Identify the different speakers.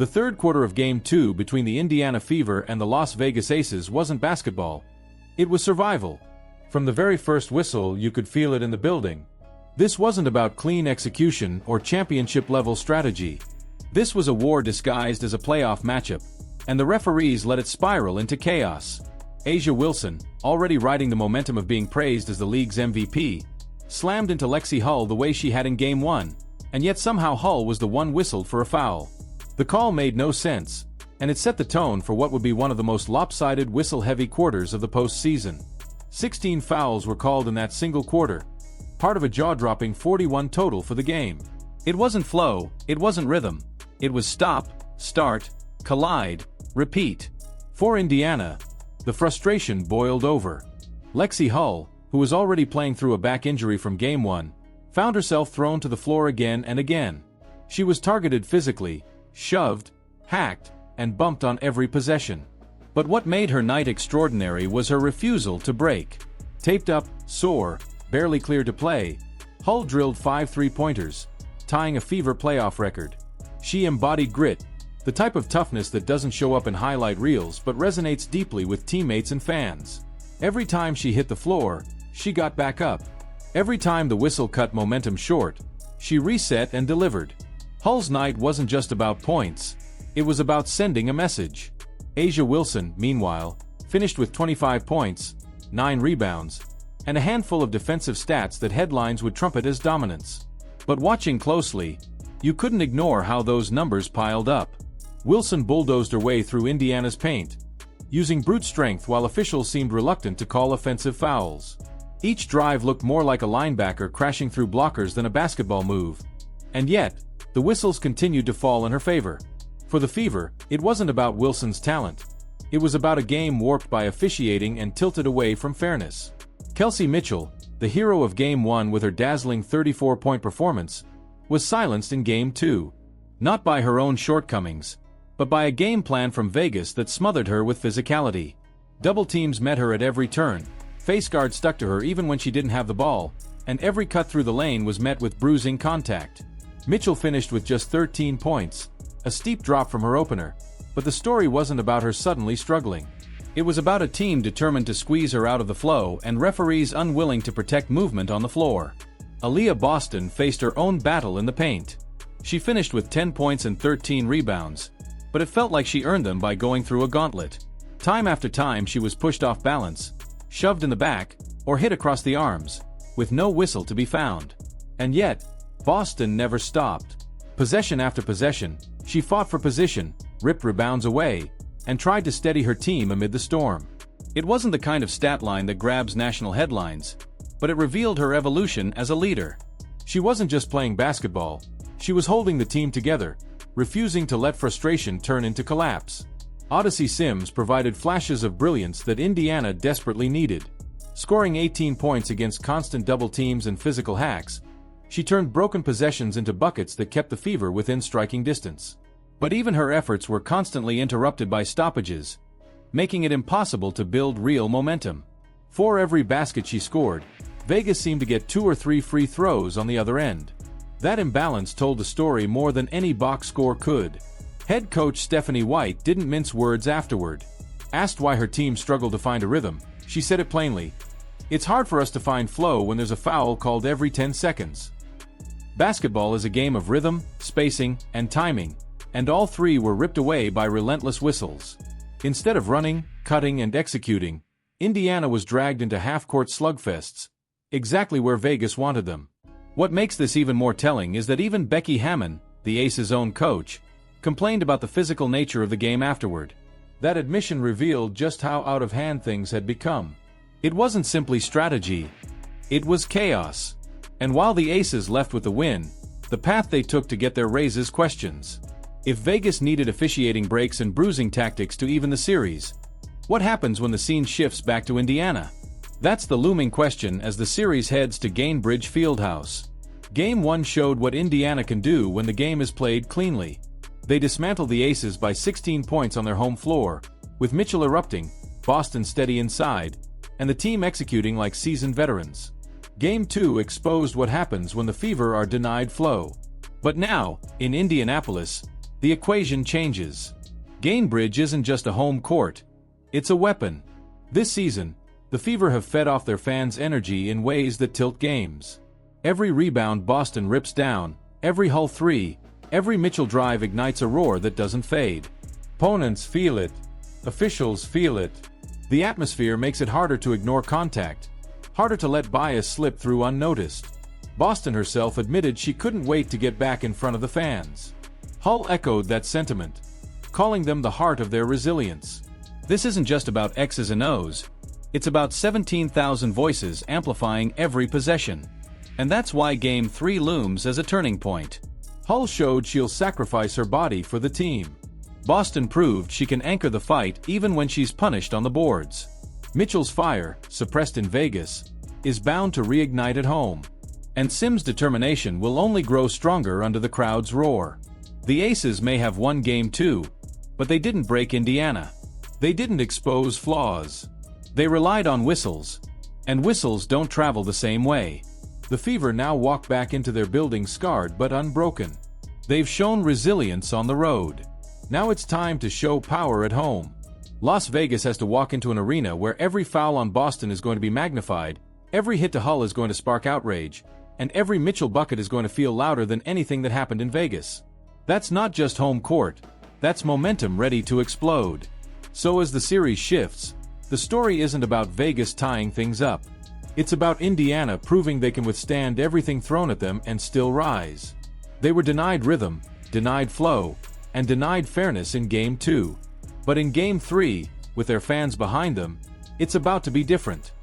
Speaker 1: The third quarter of Game 2 between the Indiana Fever and the Las Vegas Aces wasn't basketball. It was survival. From the very first whistle, you could feel it in the building. This wasn't about clean execution or championship-level strategy. This was a war disguised as a playoff matchup, and the referees let it spiral into chaos. A'ja Wilson, already riding the momentum of being praised as the league's MVP, slammed into Lexi Hull the way she had in Game 1, and yet somehow Hull was the one whistled for a foul. The call made no sense, and it set the tone for what would be one of the most lopsided whistle-heavy quarters of the postseason. 16 fouls were called in that single quarter, part of a jaw-dropping 41 total for the game. It wasn't flow, it wasn't rhythm. It was stop, start, collide, repeat. For Indiana, the frustration boiled over. Lexi Hull, who was already playing through a back injury from Game 1, found herself thrown to the floor again and again. She was targeted physically, shoved, hacked, and bumped on every possession. But what made her night extraordinary was her refusal to break. Taped up, sore, barely cleared to play, Hull drilled 5 three-pointers, tying a Fever playoff record. She embodied grit, the type of toughness that doesn't show up in highlight reels but resonates deeply with teammates and fans. Every time she hit the floor, she got back up. Every time the whistle cut momentum short, she reset and delivered. Hull's night wasn't just about points, it was about sending a message. A'ja Wilson, meanwhile, finished with 25 points, 9 rebounds, and a handful of defensive stats that headlines would trumpet as dominance. But watching closely, you couldn't ignore how those numbers piled up. Wilson bulldozed her way through Indiana's paint, using brute strength while officials seemed reluctant to call offensive fouls. Each drive looked more like a linebacker crashing through blockers than a basketball move. And yet, the whistles continued to fall in her favor. For the Fever, it wasn't about Wilson's talent. It was about a game warped by officiating and tilted away from fairness. Kelsey Mitchell, the hero of Game 1 with her dazzling 34-point performance, was silenced in Game 2. Not by her own shortcomings, but by a game plan from Vegas that smothered her with physicality. Double teams met her at every turn, face guards stuck to her even when she didn't have the ball, and every cut through the lane was met with bruising contact. Mitchell finished with just 13 points, a steep drop from her opener, but the story wasn't about her suddenly struggling. It was about a team determined to squeeze her out of the flow and referees unwilling to protect movement on the floor. Aaliyah Boston faced her own battle in the paint. She finished with 10 points and 13 rebounds, but it felt like she earned them by going through a gauntlet. Time after time she was pushed off balance, shoved in the back, or hit across the arms, with no whistle to be found. And yet, Boston never stopped. Possession after possession, she fought for position, ripped rebounds away, and tried to steady her team amid the storm. It wasn't the kind of stat line that grabs national headlines, but it revealed her evolution as a leader. She wasn't just playing basketball, she was holding the team together, refusing to let frustration turn into collapse. Odyssey Sims provided flashes of brilliance that Indiana desperately needed. Scoring 18 points against constant double teams and physical hacks, she turned broken possessions into buckets that kept the Fever within striking distance. But even her efforts were constantly interrupted by stoppages, making it impossible to build real momentum. For every basket she scored, Vegas seemed to get 2 or 3 free throws on the other end. That imbalance told the story more than any box score could. Head coach Stephanie White didn't mince words afterward. Asked why her team struggled to find a rhythm, she said it plainly. "It's hard for us to find flow when there's a foul called every 10 seconds. Basketball is a game of rhythm, spacing, and timing, and all three were ripped away by relentless whistles. Instead of running, cutting, and executing, Indiana was dragged into half-court slugfests, exactly where Vegas wanted them. What makes this even more telling is that even Becky Hammon, the Aces' own coach, complained about the physical nature of the game afterward. That admission revealed just how out of hand things had become. It wasn't simply strategy, it was chaos. And while the Aces left with the win, the path they took to get there raises questions. If Vegas needed officiating breaks and bruising tactics to even the series, what happens when the scene shifts back to Indiana? That's the looming question as the series heads to Gainbridge Fieldhouse. Game 1 showed what Indiana can do when the game is played cleanly. They dismantled the Aces by 16 points on their home floor, with Mitchell erupting, Boston steady inside, and the team executing like seasoned veterans. Game 2 exposed what happens when the Fever are denied flow. But now, in Indianapolis, the equation changes. Gainbridge isn't just a home court, it's a weapon. This season, the Fever have fed off their fans' energy in ways that tilt games. Every rebound Boston rips down, every Hull three, every Mitchell drive ignites a roar that doesn't fade. Opponents feel it. Officials feel it. The atmosphere makes it harder to ignore contact, harder to let bias slip through unnoticed. Boston herself admitted she couldn't wait to get back in front of the fans. Hull echoed that sentiment, calling them the heart of their resilience. This isn't just about X's and O's, it's about 17,000 voices amplifying every possession. And that's why Game 3 looms as a turning point. Hull showed she'll sacrifice her body for the team. Boston proved she can anchor the fight even when she's punished on the boards. Mitchell's fire, suppressed in Vegas, is bound to reignite at home. And Sim's determination will only grow stronger under the crowd's roar. The Aces may have won Game 2, but they didn't break Indiana. They didn't expose flaws. They relied on whistles, and whistles don't travel the same way. The Fever now walk back into their building scarred but unbroken. They've shown resilience on the road. Now it's time to show power at home. Las Vegas has to walk into an arena where every foul on Boston is going to be magnified, every hit to Hull is going to spark outrage, and every Mitchell bucket is going to feel louder than anything that happened in Vegas. That's not just home court, that's momentum ready to explode. So as the series shifts, the story isn't about Vegas tying things up. It's about Indiana proving they can withstand everything thrown at them and still rise. They were denied rhythm, denied flow, and denied fairness in Game 2. But in Game 3, with their fans behind them, it's about to be different.